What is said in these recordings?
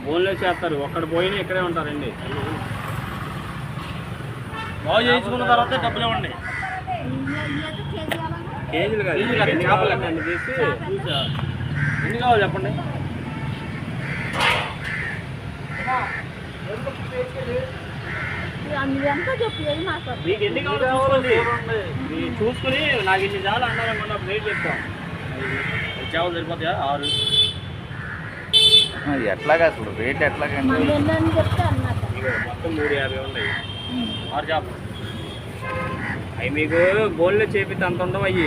బోన్లో చేస్తారు, ఒక్కడ పోయినా ఇక్కడే ఉంటారండి. బాగు చేయించుకున్న తర్వాత డబ్బులు ఇవ్వండి. కేజీలు కాదు, చేపలు అన్ని తీసి ఎన్ని కావాలి చెప్పండి. మీకు ఎన్ని కావాలి చూసుకోండి, మీరు చూసుకుని నాకు ఇన్ని చాలు అన్నారనుకున్న రేట్ చెప్తాం. చేపలు సరిపోతాయా? 6 ఎట్లాగా అసలు రేట్ ఎట్లాగండి? మొత్తం 350 ఉన్నాయి 6 చేపలు. అవి మీకు బోన్లో చేపితే అంత ఉండవు, అవి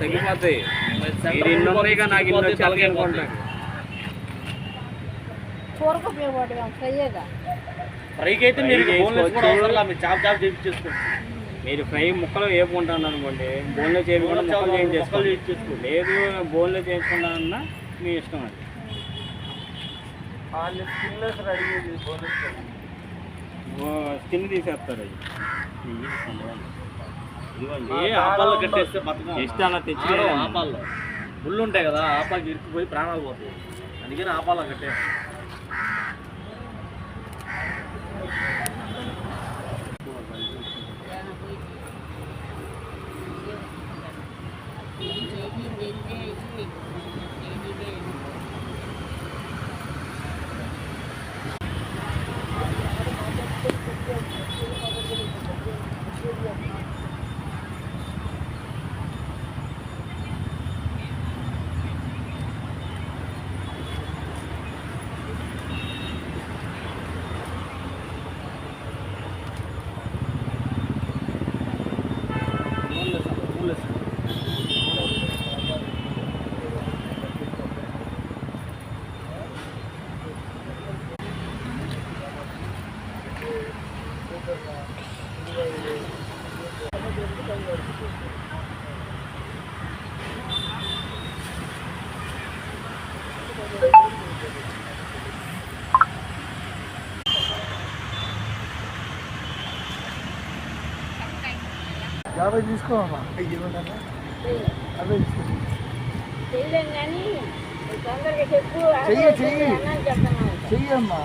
తగ్గిపోతాయి. మీరు ఇన్ని ఉన్నాయిగా నాకు ఇన్ని వచ్చి అనుకుంటాను. ఫ్రైకి అయితే మీరు చేప చేయించేసుకోండి. మీరు ఫ్రై ముక్కలు వేపుకుంటాను అనుకోండి, బోన్లో చేయించుకుంటే ముక్కలు చేయించేసుకోండి. లేదు బోన్లో చేయించుకుంటానన్నా మీ ఇష్టం. అది స్కిన్ తీసేస్తారు. అవి ఆపాల్లో కట్టేస్తే జస్ట్ అలా తెచ్చి ఆపాల్లో ముళ్ళు ఉంటాయి కదా, ఆపాలకి ఇరుక్కుపోయి ప్రాణాలు పోతాయి. అందుకని ఆపాల్లో కట్టే. యాభై తీసుకోమమ్మా, అవే చెయ్యమ్మా.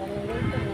Thank you.